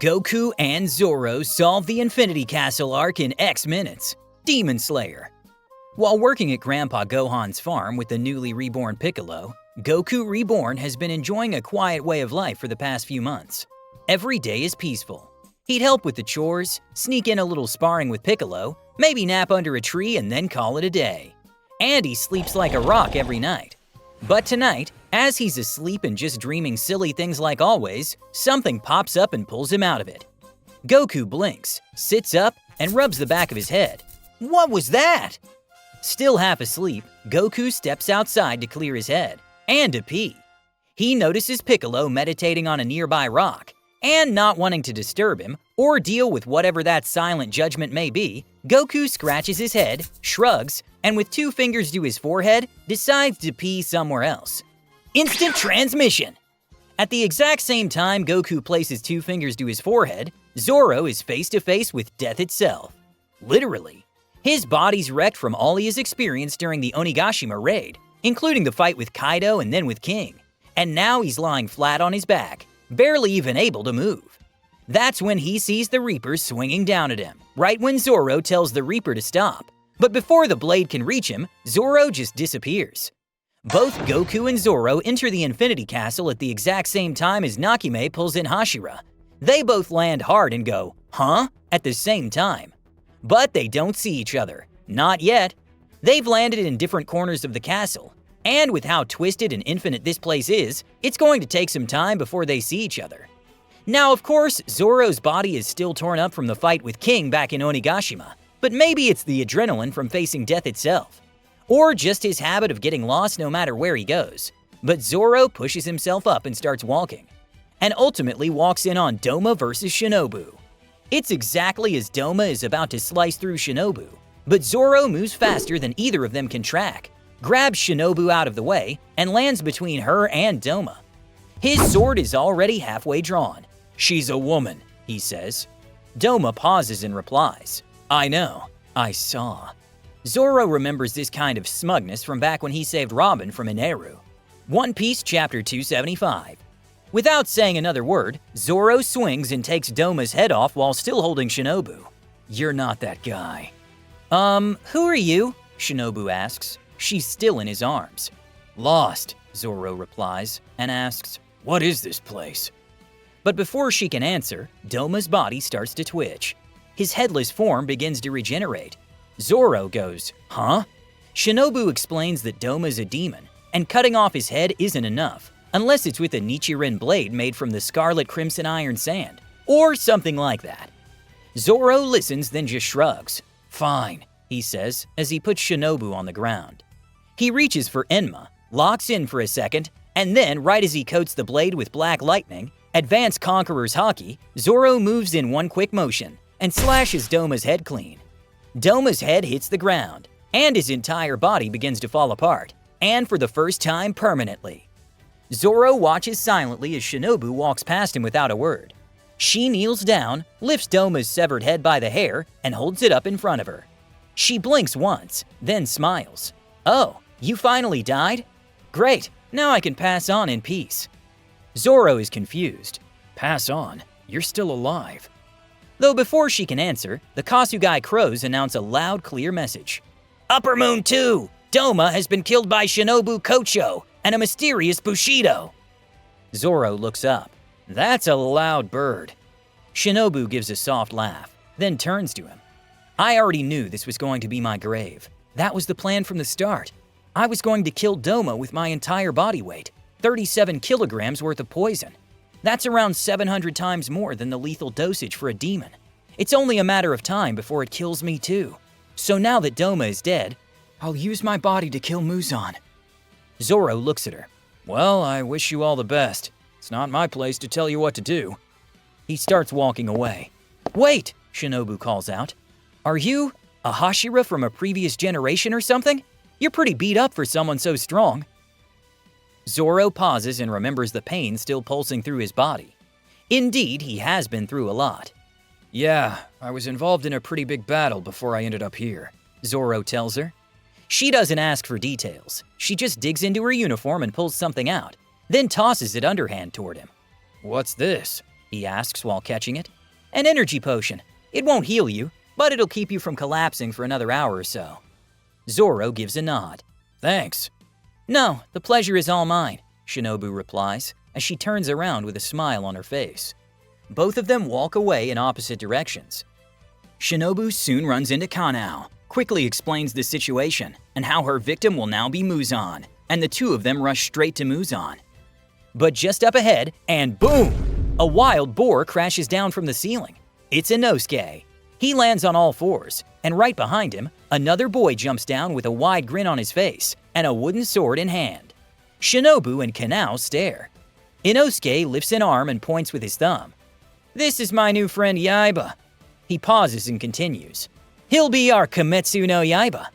Goku and Zoro solve the Infinity Castle arc in X minutes. Demon Slayer. While working at Grandpa Gohan's farm with the newly reborn Piccolo, Goku Reborn has been enjoying a quiet way of life for the past few months. Every day is peaceful. He'd help with the chores, sneak in a little sparring with Piccolo, maybe nap under a tree and then call it a day. And he sleeps like a rock every night. But tonight, as he's asleep and just dreaming silly things like always, something pops up and pulls him out of it. Goku blinks, sits up, and rubs the back of his head. What was that? Still half asleep, Goku steps outside to clear his head, and to pee. He notices Piccolo meditating on a nearby rock, and not wanting to disturb him or deal with whatever that silent judgment may be, Goku scratches his head, shrugs, and with 2 fingers to his forehead, decides to pee somewhere else. Instant transmission! At the exact same time Goku places 2 fingers to his forehead, Zoro is face to face with death itself. Literally. His body's wrecked from all he has experienced during the Onigashima raid, including the fight with Kaido and then with King. And now he's lying flat on his back, barely even able to move. That's when he sees the Reapers swinging down at him, right when Zoro tells the Reaper to stop. But before the blade can reach him, Zoro just disappears. Both Goku and Zoro enter the Infinity Castle at the exact same time as Nakime pulls in Hashira. They both land hard and go, "Huh?" at the same time. But they don't see each other. Not yet. They've landed in different corners of the castle. And with how twisted and infinite this place is, it's going to take some time before they see each other. Now, of course, Zoro's body is still torn up from the fight with King back in Onigashima, but maybe it's the adrenaline from facing death itself. Or just his habit of getting lost no matter where he goes. But Zoro pushes himself up and starts walking, and ultimately walks in on Doma versus Shinobu. It's exactly as Doma is about to slice through Shinobu, but Zoro moves faster than either of them can track, grabs Shinobu out of the way, and lands between her and Doma. His sword is already halfway drawn. "She's a woman," he says. Doma pauses and replies, "I know, I saw." Zoro remembers this kind of smugness from back when he saved Robin from Ineru. One Piece Chapter 275. Without saying another word, Zoro swings and takes Doma's head off while still holding Shinobu. "You're not that guy." Who are you?" Shinobu asks. She's still in his arms. "Lost," Zoro replies, and asks, "What is this place?" But before she can answer, Doma's body starts to twitch. His headless form begins to regenerate. Zoro goes, "Huh?" Shinobu explains that Doma's a demon, and cutting off his head isn't enough, unless it's with a Nichiren blade made from the scarlet crimson iron sand, or something like that. Zoro listens, then just shrugs. "Fine," he says as he puts Shinobu on the ground. He reaches for Enma, locks in for a second, and then right as he coats the blade with black lightning, Advanced Conqueror's Haki, Zoro moves in one quick motion and slashes Doma's head clean. Doma's head hits the ground, and his entire body begins to fall apart, and for the first time permanently. Zoro watches silently as Shinobu walks past him without a word. She kneels down, lifts Doma's severed head by the hair, and holds it up in front of her. She blinks once, then smiles. "Oh, you finally died? Great, now I can pass on in peace." Zoro is confused. "Pass on? You're still alive." Though before she can answer, the Kasugai crows announce a loud, clear message. "Upper Moon 2! Doma has been killed by Shinobu Kocho and a mysterious Bushido." Zoro looks up. "That's a loud bird." Shinobu gives a soft laugh, then turns to him. "I already knew this was going to be my grave. That was the plan from the start. I was going to kill Doma with my entire body weight, 37 kilograms worth of poison. That's around 700 times more than the lethal dosage for a demon. It's only a matter of time before it kills me too. So now that Doma is dead, I'll use my body to kill Muzan." Zoro looks at her. "Well, I wish you all the best. It's not my place to tell you what to do." He starts walking away. "Wait," Shinobu calls out. "Are you a Hashira from a previous generation or something? You're pretty beat up for someone so strong." Zoro pauses and remembers the pain still pulsing through his body. Indeed, he has been through a lot. "Yeah, I was involved in a pretty big battle before I ended up here," Zoro tells her. She doesn't ask for details. She just digs into her uniform and pulls something out, then tosses it underhand toward him. "What's this?" he asks while catching it. An energy potion. It won't heal you, but it'll keep you from collapsing for another hour or so. Zoro gives a nod. Thanks. No, the pleasure is all mine, Shinobu replies as she turns around with a smile on her face. Both of them walk away in opposite directions. Shinobu soon runs into Kanao, quickly explains the situation and how her victim will now be Muzan, and the two of them rush straight to Muzan. But just up ahead, and boom! A wild boar crashes down from the ceiling. It's Inosuke. He lands on all fours, and right behind him, another boy jumps down with a wide grin on his face and a wooden sword in hand. Shinobu and Kanao stare. Inosuke lifts an arm and points with his thumb. This is my new friend Yaiba. He pauses and continues. He'll be our Kimetsu no Yaiba.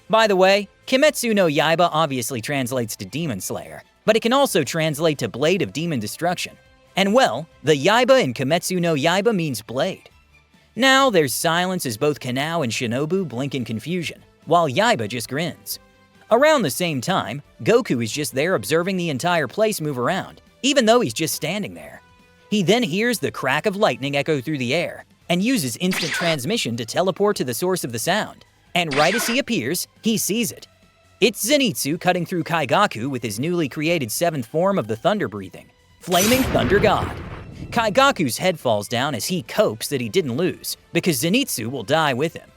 By the way, Kimetsu no Yaiba obviously translates to Demon Slayer, but it can also translate to Blade of Demon Destruction. And well, the Yaiba in Kimetsu no Yaiba means blade. Now there's silence as both Kanao and Shinobu blink in confusion, while Yaiba just grins. Around the same time, Goku is just there observing the entire place move around, even though he's just standing there. He then hears the crack of lightning echo through the air, and uses instant transmission to teleport to the source of the sound. And right as he appears, he sees it. It's Zenitsu cutting through Kaigaku with his newly created 7th form of the thunder-breathing, Flaming Thunder God. Kaigaku's head falls down as he copes that he didn't lose, because Zenitsu will die with him.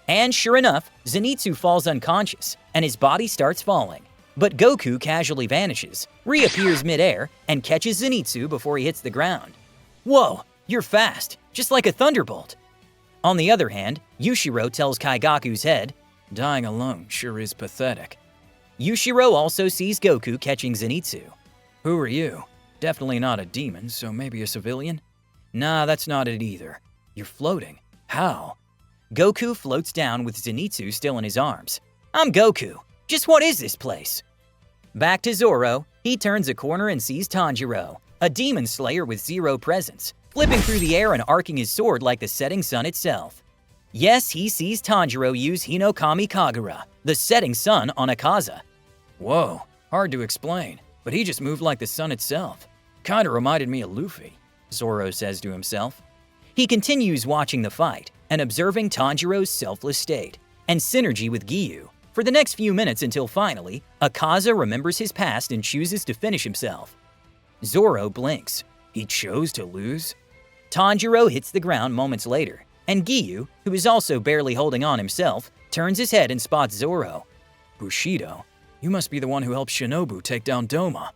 And sure enough, Zenitsu falls unconscious, and his body starts falling. But Goku casually vanishes, reappears mid-air, and catches Zenitsu before he hits the ground. Whoa, you're fast, just like a thunderbolt. On the other hand, Yushiro tells Kaigaku's head, dying alone sure is pathetic. Yushiro also sees Goku catching Zenitsu. Who are you? Definitely not a demon, so maybe a civilian? Nah, that's not it either. You're floating. How? Goku floats down with Zenitsu still in his arms. I'm Goku. Just what is this place? Back to Zoro, he turns a corner and sees Tanjiro, a demon slayer with zero presence, flipping through the air and arcing his sword like the setting sun itself. Yes, he sees Tanjiro use Hinokami Kagura, the setting sun on Akaza. Whoa, hard to explain, but he just moved like the sun itself. Kinda reminded me of Luffy, Zoro says to himself. He continues watching the fight and observing Tanjiro's selfless state and synergy with Giyu for the next few minutes until finally, Akaza remembers his past and chooses to finish himself. Zoro blinks. He chose to lose? Tanjiro hits the ground moments later, and Giyu, who is also barely holding on himself, turns his head and spots Zoro. Bushido, you must be the one who helped Shinobu take down Doma.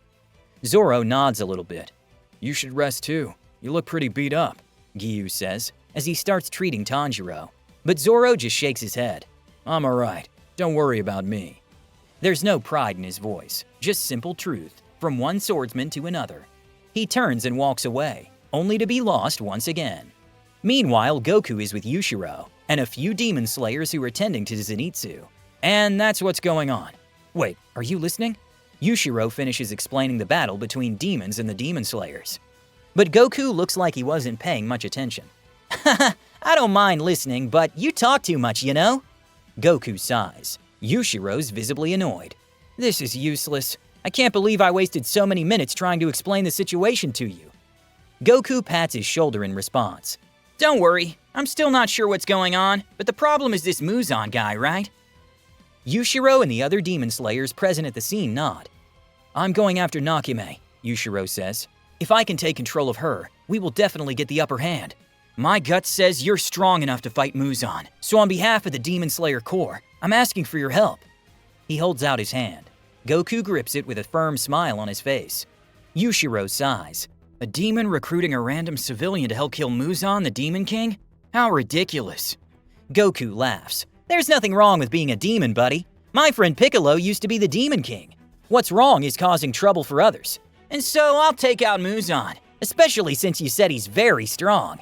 Zoro nods a little bit. You should rest too. You look pretty beat up, Giyu says, as he starts treating Tanjiro. But Zoro just shakes his head. I'm alright. Don't worry about me. There's no pride in his voice, just simple truth, from one swordsman to another. He turns and walks away, only to be lost once again. Meanwhile, Goku is with Yushiro, and a few demon slayers who are tending to Zenitsu. And that's what's going on. Wait, are you listening? Yushiro finishes explaining the battle between demons and the demon slayers. But Goku looks like he wasn't paying much attention. Haha, I don't mind listening, but you talk too much, you know? Goku sighs. Yushiro's visibly annoyed. This is useless. I can't believe I wasted so many minutes trying to explain the situation to you. Goku pats his shoulder in response. Don't worry, I'm still not sure what's going on, but the problem is this Muzan guy, right? Yushiro and the other demon slayers present at the scene nod. I'm going after Nakime, Yushiro says. If I can take control of her, we will definitely get the upper hand. My gut says you're strong enough to fight Muzan, so on behalf of the Demon Slayer Corps, I'm asking for your help. He holds out his hand. Goku grips it with a firm smile on his face. Yushiro sighs. A demon recruiting a random civilian to help kill Muzan, the Demon King? How ridiculous. Goku laughs. There's nothing wrong with being a demon, buddy. My friend Piccolo used to be the Demon King. What's wrong is causing trouble for others. And so I'll take out Muzan, especially since you said he's very strong.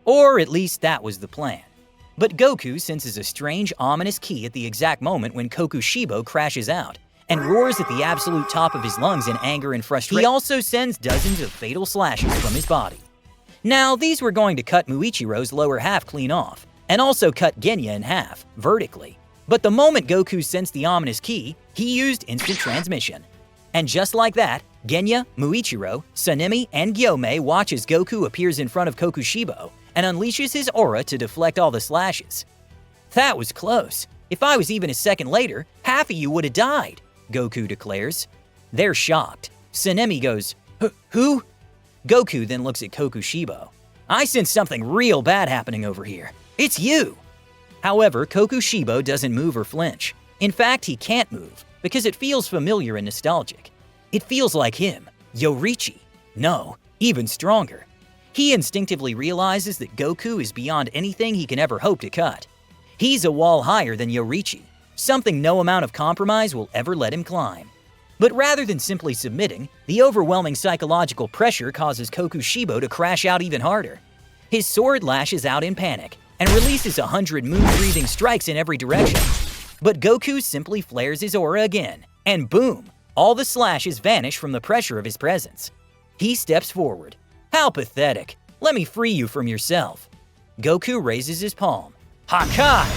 Or at least that was the plan. But Goku senses a strange, ominous key at the exact moment when Kokushibo crashes out and roars at the absolute top of his lungs in anger and frustration. He also sends dozens of fatal slashes from his body. Now, these were going to cut Muichiro's lower half clean off, and also cut Genya in half, vertically. But the moment Goku sensed the ominous key, he used instant transmission. And just like that, Genya, Muichiro, Sanemi, and Gyomei watch as Goku appears in front of Kokushibo and unleashes his aura to deflect all the slashes. "That was close. If I was even a second later, half of you would have died," Goku declares. They're shocked. Sanemi goes, "Who?" Goku then looks at Kokushibo. "I sense something real bad happening over here. It's you!" However, Kokushibo doesn't move or flinch. In fact, he can't move because it feels familiar and nostalgic. It feels like him, Yorichi. No, even stronger. He instinctively realizes that Goku is beyond anything he can ever hope to cut. He's a wall higher than Yorichi, something no amount of compromise will ever let him climb. But rather than simply submitting, the overwhelming psychological pressure causes Kokushibo to crash out even harder. His sword lashes out in panic and releases 100 moon-breathing strikes in every direction. But Goku simply flares his aura again, and boom, all the slashes vanish from the pressure of his presence. He steps forward. "How pathetic. Let me free you from yourself." Goku raises his palm. Hakai!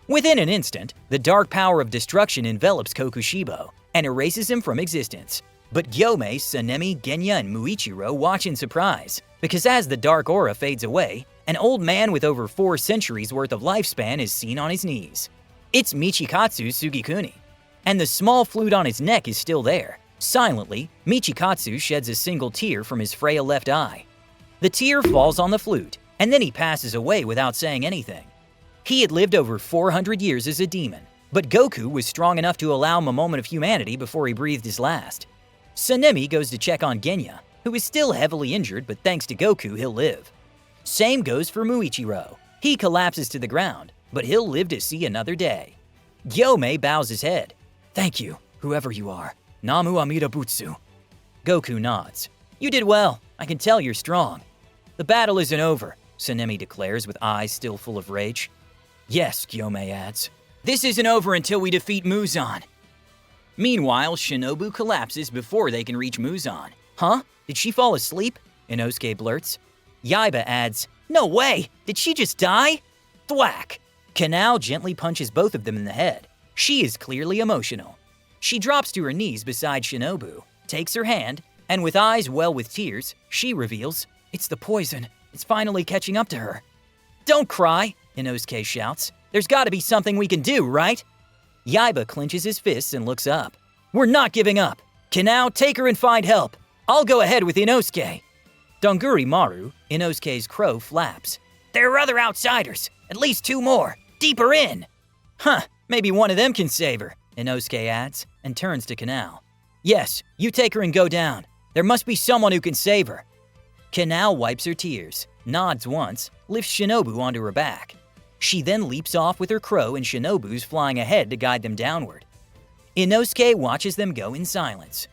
Within an instant, the dark power of destruction envelops Kokushibo and erases him from existence. But Gyomei, Sanemi, Genya, and Muichiro watch in surprise, because as the dark aura fades away, an old man with over 4 centuries worth of lifespan is seen on his knees. It's Michikatsu Sugikuni, and the small flute on his neck is still there. Silently, Michikatsu sheds a single tear from his frail left eye. The tear falls on the flute, and then he passes away without saying anything. He had lived over 400 years as a demon, but Goku was strong enough to allow him a moment of humanity before he breathed his last. Sanemi goes to check on Genya, who is still heavily injured, but thanks to Goku, he'll live. Same goes for Muichiro. He collapses to the ground, but he'll live to see another day. Gyomei bows his head. "Thank you, whoever you are. Namu Amida Butsu." Goku nods. "You did well. I can tell you're strong." "The battle isn't over," Sanemi declares with eyes still full of rage. "Yes," Gyomei adds. "This isn't over until we defeat Muzan." Meanwhile, Shinobu collapses before they can reach Muzan. "Huh? Did she fall asleep?" Inosuke blurts. Yaiba adds, "No way! Did she just die?" Thwack! Kanao gently punches both of them in the head. She is clearly emotional. She drops to her knees beside Shinobu, takes her hand, and with eyes well with tears, she reveals, "It's the poison. It's finally catching up to her." "Don't cry," Inosuke shouts. "There's gotta be something we can do, right?" Yaiba clenches his fists and looks up. "We're not giving up. Kanao, take her and find help. I'll go ahead with Inosuke." Donguri Maru, Inosuke's crow, flaps. "There are other outsiders. At least 2 more. Deeper in." "Huh, maybe one of them can save her," Inosuke adds, and turns to Kanao. "Yes, you take her and go down. There must be someone who can save her." Kanao wipes her tears, nods once, lifts Shinobu onto her back. She then leaps off with her crow and Shinobu's flying ahead to guide them downward. Inosuke watches them go in silence.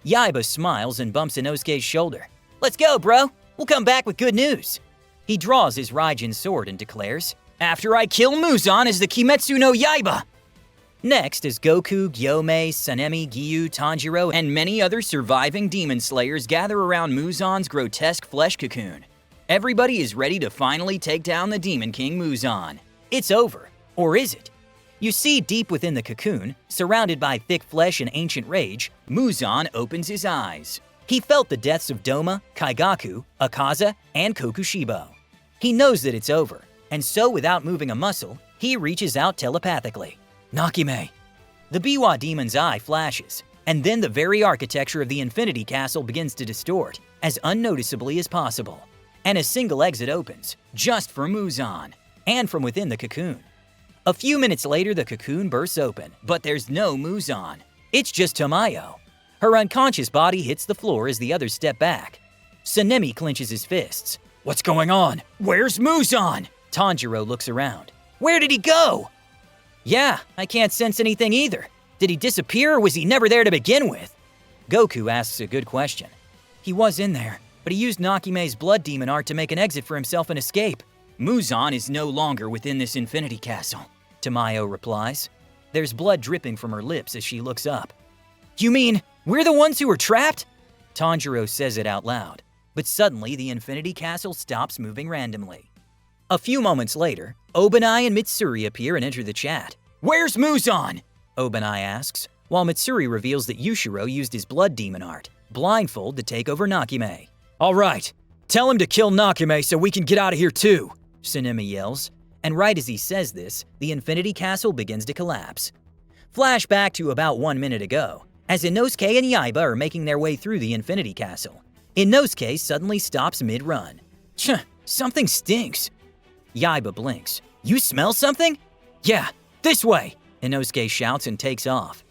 Yaiba smiles and bumps Inosuke's shoulder. "Let's go, bro. We'll come back with good news." He draws his Raijin sword and declares, "After I kill Muzan as the Kimetsu no Yaiba!" Next, as Goku, Gyomei, Sanemi, Giyu, Tanjiro, and many other surviving demon slayers gather around Muzan's grotesque flesh cocoon. Everybody is ready to finally take down the Demon King Muzan. It's over. Or is it? You see, deep within the cocoon, surrounded by thick flesh and ancient rage, Muzan opens his eyes. He felt the deaths of Doma, Kaigaku, Akaza, and Kokushibo. He knows that it's over, and so without moving a muscle, he reaches out telepathically. Nakime. The Biwa demon's eye flashes, and then the very architecture of the Infinity Castle begins to distort, as unnoticeably as possible. And a single exit opens, just for Muzan, and from within the cocoon. A few minutes later, the cocoon bursts open, but there's no Muzan. It's just Tamayo. Her unconscious body hits the floor as the others step back. Sanemi clenches his fists. "What's going on? Where's Muzan?" Tanjiro looks around. "Where did he go?" "Yeah, I can't sense anything either. Did he disappear or was he never there to begin with?" Goku asks a good question. "He was in there, but he used Nakime's blood demon art to make an exit for himself and escape. Muzan is no longer within this Infinity Castle," Tamayo replies. There's blood dripping from her lips as she looks up. "You mean we're the ones who were trapped?" Tanjiro says it out loud, but suddenly the Infinity Castle stops moving randomly. A few moments later, Obanai and Mitsuri appear and enter the chat. "Where's Muzan?" Obanai asks. while Mitsuri reveals that Yushiro used his blood demon art, blindfold, to take over Nakime. "Alright, tell him to kill Nakime so we can get out of here too," Tsunemi yells, and right as he says this, the Infinity Castle begins to collapse. Flashback to about 1 minute ago, as Inosuke and Yaiba are making their way through the Infinity Castle. Inosuke suddenly stops mid-run. Something stinks. Yaiba blinks. "You smell something?" "Yeah, this way," Inosuke shouts and takes off.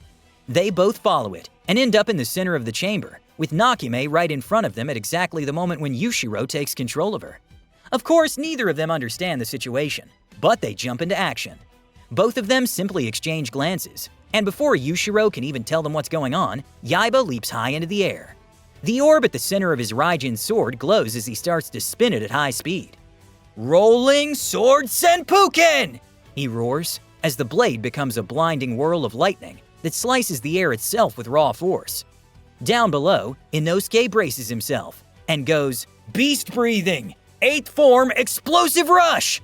They both follow it and end up in the center of the chamber, with Nakime right in front of them at exactly the moment when Yushiro takes control of her. Of course, neither of them understand the situation, but they jump into action. Both of them simply exchange glances, and before Yushiro can even tell them what's going on, Yaiba leaps high into the air. The orb at the center of his Raijin sword glows as he starts to spin it at high speed. "Rolling Sword Senpuken!" he roars, as the blade becomes a blinding whirl of lightning that slices the air itself with raw force. Down below, Inosuke braces himself and goes, "Beast breathing! 8th form explosive rush!"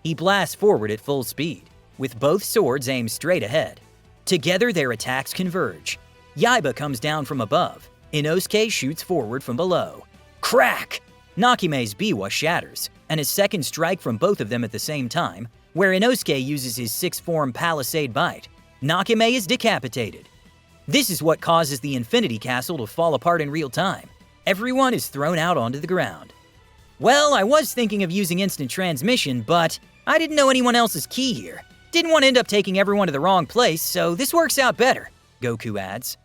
He blasts forward at full speed, with both swords aimed straight ahead. Together their attacks converge. Yaiba comes down from above. Inosuke shoots forward from below. Crack! Nakime's biwa shatters, and a second strike from both of them at the same time, where Inosuke uses his 6th form Palisade Bite. Nakime is decapitated. This is what causes the Infinity Castle to fall apart in real time. Everyone is thrown out onto the ground. "Well, I was thinking of using instant transmission, but I didn't know anyone else's key here. Didn't want to end up taking everyone to the wrong place, so this works out better," Goku adds.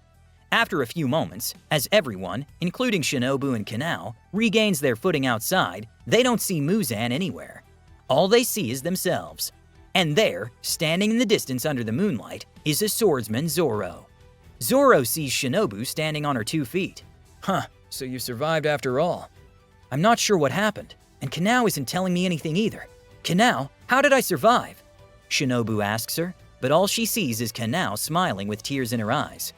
After a few moments, as everyone, including Shinobu and Kanao, regains their footing outside, they don't see Muzan anywhere. All they see is themselves. And there, standing in the distance under the moonlight, is a swordsman, Zoro. Zoro sees Shinobu standing on her 2 feet. So you survived after all. I'm not sure what happened, and Kanao isn't telling me anything either. Kanao, how did I survive?" Shinobu asks her, but all she sees is Kanao smiling with tears in her eyes.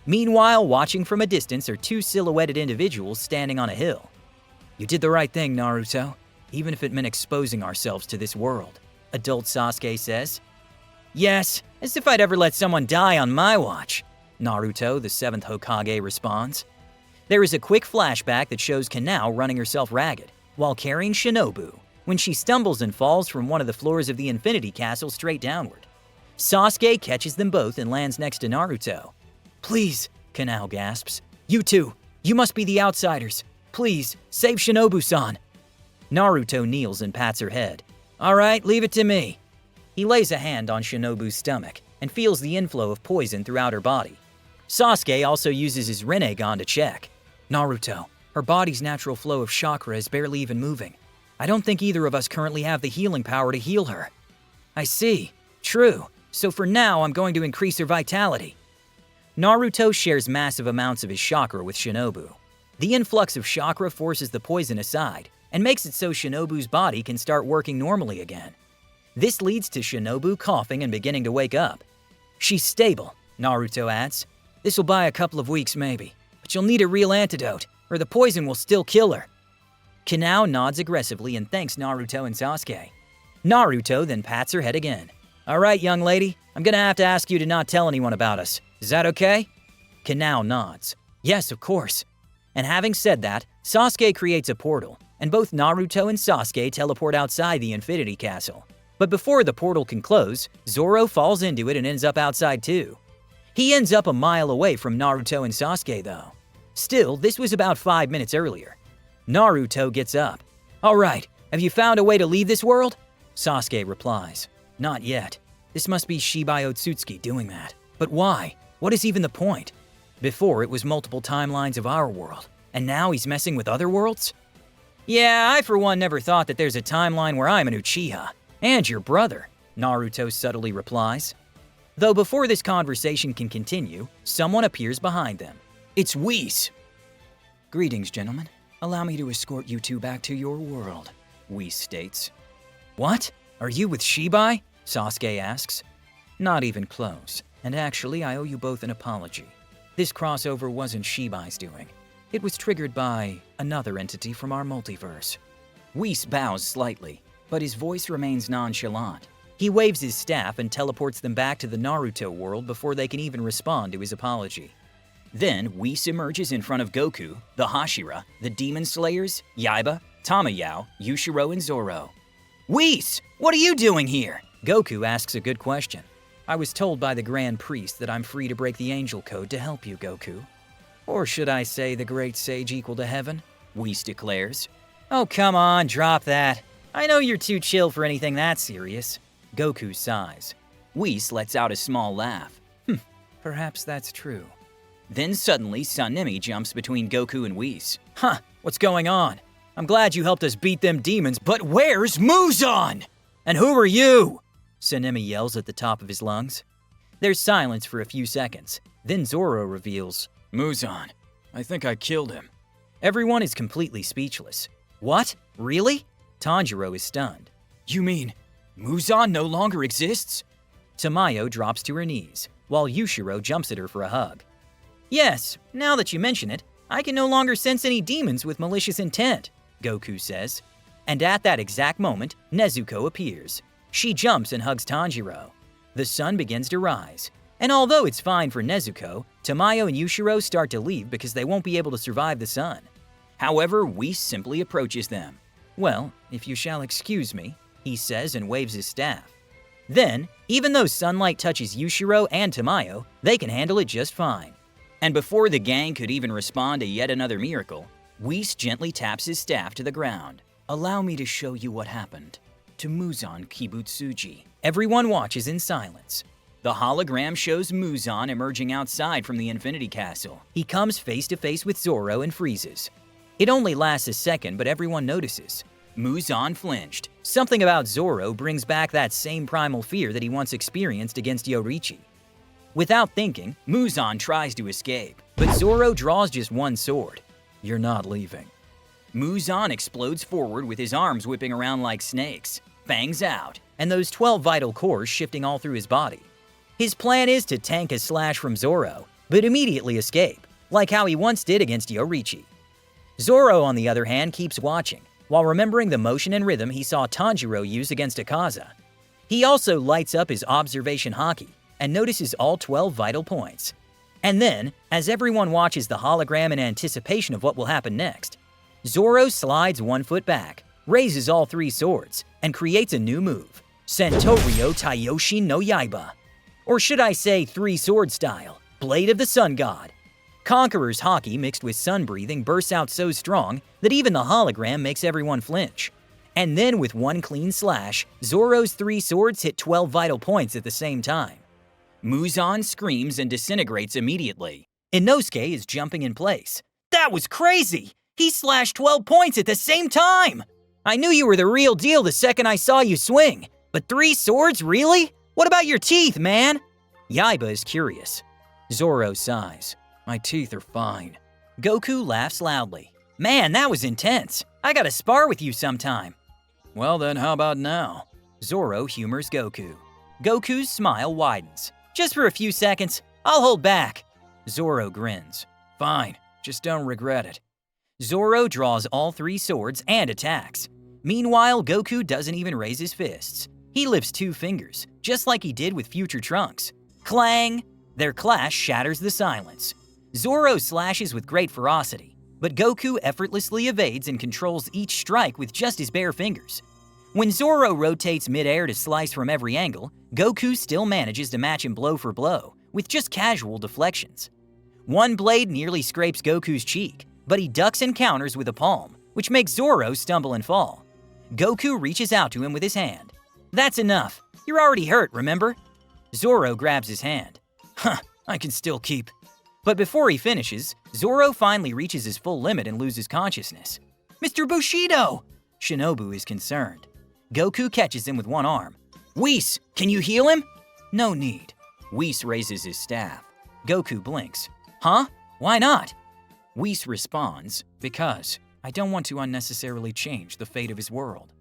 Meanwhile, watching from a distance are 2 silhouetted individuals standing on a hill. "You did the right thing, Naruto, even if it meant exposing ourselves to this world," adult Sasuke says. "Yes, as if I'd ever let someone die on my watch," Naruto, the 7th Hokage, responds. There is a quick flashback that shows Kanao running herself ragged while carrying Shinobu when she stumbles and falls from one of the floors of the Infinity Castle straight downward. Sasuke catches them both and lands next to Naruto. "Please," Kanao gasps. "You two, you must be the outsiders. Please, save Shinobu-san." Naruto kneels and pats her head. "Alright, leave it to me." He lays a hand on Shinobu's stomach and feels the inflow of poison throughout her body. Sasuke also uses his Rinnegan to check. "Naruto, her body's natural flow of chakra is barely even moving. I don't think either of us currently have the healing power to heal her." "I see. True. So for now, I'm going to increase her vitality." Naruto shares massive amounts of his chakra with Shinobu. The influx of chakra forces the poison aside and makes it so Shinobu's body can start working normally again. This leads to Shinobu coughing and beginning to wake up. "She's stable," Naruto adds. "This'll buy a couple of weeks maybe, but you'll need a real antidote, or the poison will still kill her." Kanao nods aggressively and thanks Naruto and Sasuke. Naruto then pats her head again. "Alright, young lady, I'm gonna have to ask you to not tell anyone about us. Is that okay?" Kanao nods. "Yes, of course." And having said that, Sasuke creates a portal, and both Naruto and Sasuke teleport outside the Infinity Castle. But before the portal can close, Zoro falls into it and ends up outside too. He ends up a mile away from Naruto and Sasuke though. Still, this was about 5 minutes earlier. Naruto gets up. "Alright, have you found a way to leave this world?" Sasuke replies. "Not yet. This must be Shibai Otsutsuki doing that. But why? What is even the point? Before it was multiple timelines of our world, and now he's messing with other worlds?" "Yeah, I for one never thought that there's a timeline where I'm an Uchiha. And your brother," Naruto subtly replies. Though before this conversation can continue, someone appears behind them. It's Whis. "Greetings, gentlemen. Allow me to escort you two back to your world," Whis states. "What? Are you with Shibai?" Sasuke asks. "Not even close, and actually I owe you both an apology. This crossover wasn't Shibai's doing. It was triggered by another entity from our multiverse." Whis bows slightly, but his voice remains nonchalant. He waves his staff and teleports them back to the Naruto world before they can even respond to his apology. Then, Whis emerges in front of Goku, the Hashira, the Demon Slayers, Yaiba, Tamayao, Yushiro, and Zoro. "Whis, what are you doing here?" Goku asks a good question. "I was told by the Grand Priest that I'm free to break the Angel Code to help you, Goku. Or should I say the Great Sage equal to Heaven?" Whis declares. "Oh, come on, drop that. I know you're too chill for anything that serious." Goku sighs. Whis lets out a small laugh. Perhaps that's true. Then suddenly, Sanemi jumps between Goku and Whis. "Huh, what's going on? I'm glad you helped us beat them demons, but where's Muzan? And who are you?" Sanemi yells at the top of his lungs. There's silence for a few seconds. Then Zoro reveals, "Muzan, I think I killed him." Everyone is completely speechless. "What? Really?" Tanjiro is stunned. "You mean Muzan no longer exists?" Tamayo drops to her knees, while Yushiro jumps at her for a hug. "Yes, now that you mention it, I can no longer sense any demons with malicious intent," Goku says. And at that exact moment, Nezuko appears. She jumps and hugs Tanjiro. The sun begins to rise. And although it's fine for Nezuko, Tamayo and Yushiro start to leave because they won't be able to survive the sun. However, Whis simply approaches them. "Well, if you shall excuse me," he says and waves his staff. Then, even though sunlight touches Yushiro and Tamayo, they can handle it just fine. And before the gang could even respond to yet another miracle, Whis gently taps his staff to the ground. "Allow me to show you what happened to Muzan Kibutsuji." Everyone watches in silence. The hologram shows Muzan emerging outside from the Infinity Castle. He comes face to face with Zoro and freezes. It only lasts a second, but everyone notices. Muzan flinched. Something about Zoro brings back that same primal fear that he once experienced against Yorichi. Without thinking, Muzan tries to escape, but Zoro draws just one sword. "You're not leaving." Muzan explodes forward with his arms whipping around like snakes, fangs out, and those 12 vital cores shifting all through his body. His plan is to tank a slash from Zoro, but immediately escape, like how he once did against Yorichi. Zoro, on the other hand, keeps watching, while remembering the motion and rhythm he saw Tanjiro use against Akaza. He also lights up his observation haki and notices all 12 vital points. And then, as everyone watches the hologram in anticipation of what will happen next, Zoro slides 1 foot back, raises all 3 swords, and creates a new move, Sentoryo Taiyoshi no Yaiba. Or should I say 3-sword style, Blade of the Sun God. Conqueror's haki mixed with sun breathing bursts out so strong that even the hologram makes everyone flinch. And then with one clean slash, Zoro's 3 swords hit 12 vital points at the same time. Muzan screams and disintegrates immediately. Inosuke is jumping in place. "That was crazy! He slashed 12 points at the same time! I knew you were the real deal the second I saw you swing, but 3 swords, really? What about your teeth, man?" Yaiba is curious. Zoro sighs. "My teeth are fine." Goku laughs loudly. "Man, that was intense. I gotta spar with you sometime." "Well then, how about now?" Zoro humors Goku. Goku's smile widens. "Just for a few seconds. I'll hold back." Zoro grins. "Fine, just don't regret it." Zoro draws all 3 swords and attacks. Meanwhile, Goku doesn't even raise his fists. He lifts 2 fingers, just like he did with future Trunks. Clang! Their clash shatters the silence. Zoro slashes with great ferocity, but Goku effortlessly evades and controls each strike with just his bare fingers. When Zoro rotates mid-air to slice from every angle, Goku still manages to match him blow for blow, with just casual deflections. One blade nearly scrapes Goku's cheek, but he ducks and counters with a palm, which makes Zoro stumble and fall. Goku reaches out to him with his hand. "That's enough. You're already hurt, remember?" Zoro grabs his hand. "Huh, I can still keep." But before he finishes, Zoro finally reaches his full limit and loses consciousness. "Mr. Bushido!" Shinobu is concerned. Goku catches him with one arm. "Whis, can you heal him?" "No need." Whis raises his staff. Goku blinks. "Huh? Why not?" Whis responds, "Because I don't want to unnecessarily change the fate of his world."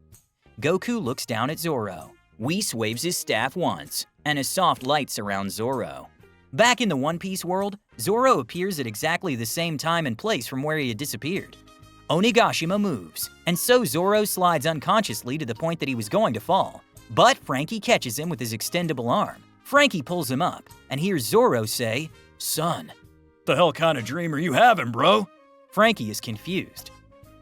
Goku looks down at Zoro. Whis waves his staff once, and a soft light surrounds Zoro. Back in the One Piece world, Zoro appears at exactly the same time and place from where he had disappeared. Onigashima moves, and so Zoro slides unconsciously to the point that he was going to fall, But Frankie catches him with his extendable arm. Frankie pulls him up and hears Zoro say, "Son, the hell kind of dream are you having, bro?" Frankie is confused.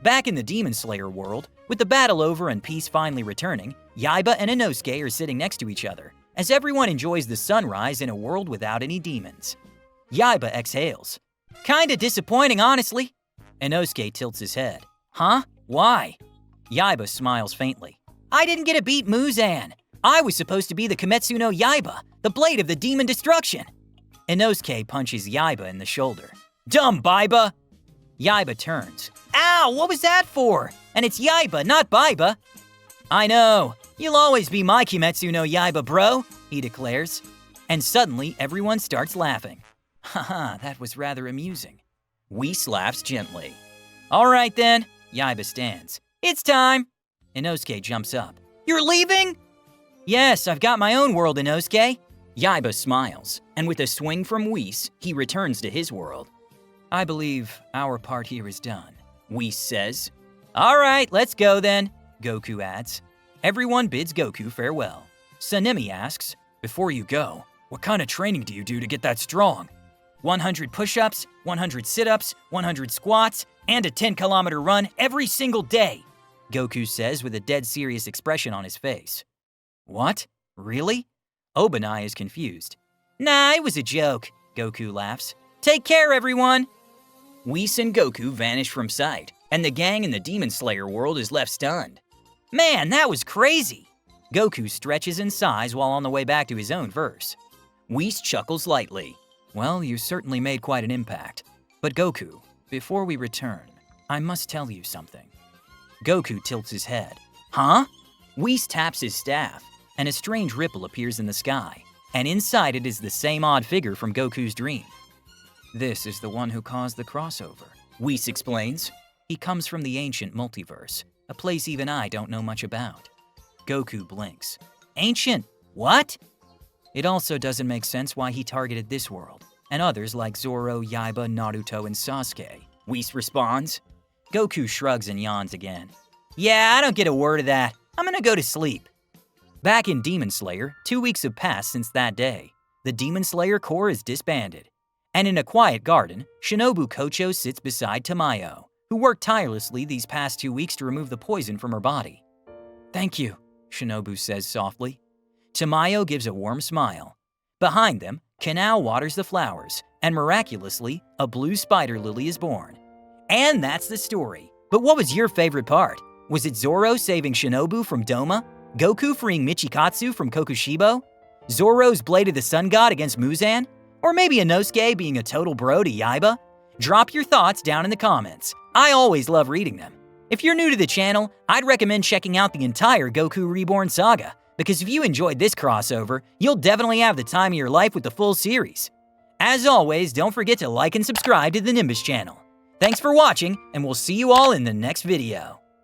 Back in the Demon Slayer world, with the battle over and peace finally returning, Yaiba and Inosuke are sitting next to each other as everyone enjoys the sunrise in a world without any demons. Yaiba exhales. "Kinda disappointing, honestly." Inosuke tilts his head. "Huh? Why?" Yaiba smiles faintly. "I didn't get to beat Muzan. I was supposed to be the Kimetsu no Yaiba, the blade of the demon destruction." Inosuke punches Yaiba in the shoulder. "Dumb Baiba!" Yaiba turns. "Ow, what was that for? And it's Yaiba, not Baiba." "I know. You'll always be my Kimetsu no Yaiba, bro," he declares. And suddenly, everyone starts laughing. Haha, that was rather amusing. Whis laughs gently. "All right then." Yaiba stands. "It's time." Inosuke jumps up. "You're leaving?" "Yes, I've got my own world, Inosuke." Yaiba smiles, and with a swing from Whis, he returns to his world. "I believe our part here is done," Whis says. "All right, let's go then," Goku adds. Everyone bids Goku farewell. Sanemi asks, "Before you go, what kind of training do you do to get that strong?" 100 push-ups, 100 sit-ups, 100 squats, and a 10-kilometer run every single day, Goku says with a dead serious expression on his face. "What? Really?" Obanai is confused. "Nah, it was a joke," Goku laughs. "Take care, everyone!" Whis and Goku vanish from sight, and the gang in the Demon Slayer world is left stunned. "Man, that was crazy!" Goku stretches and sighs while on the way back to his own verse. Whis chuckles lightly. "Well, you certainly made quite an impact. But Goku, before we return, I must tell you something." Goku tilts his head. "Huh?" Whis taps his staff, and a strange ripple appears in the sky, and inside it is the same odd figure from Goku's dream. "This is the one who caused the crossover," Whis explains. "He comes from the ancient multiverse, a place even I don't know much about." Goku blinks. "Ancient what?" "It also doesn't make sense why he targeted this world, and others like Zoro, Yaiba, Naruto, and Sasuke," Whis responds. Goku shrugs and yawns again. "Yeah, I don't get a word of that. I'm gonna go to sleep." Back in Demon Slayer, 2 weeks have passed since that day. The Demon Slayer Corps is disbanded. And in a quiet garden, Shinobu Kocho sits beside Tamayo, who worked tirelessly these past 2 weeks to remove the poison from her body. "Thank you," Shinobu says softly. Tamayo gives a warm smile. Behind them, Kanao waters the flowers, and miraculously, a blue spider lily is born. And that's the story. But what was your favorite part? Was it Zoro saving Shinobu from Doma? Goku freeing Michikatsu from Kokushibo? Zoro's Blade of the Sun God against Muzan? Or maybe Inosuke being a total bro to Yaiba? Drop your thoughts down in the comments. I always love reading them. If you're new to the channel, I'd recommend checking out the entire Goku Reborn saga, because if you enjoyed this crossover, you'll definitely have the time of your life with the full series. As always, don't forget to like and subscribe to the Nimbus channel. Thanks for watching, and we'll see you all in the next video.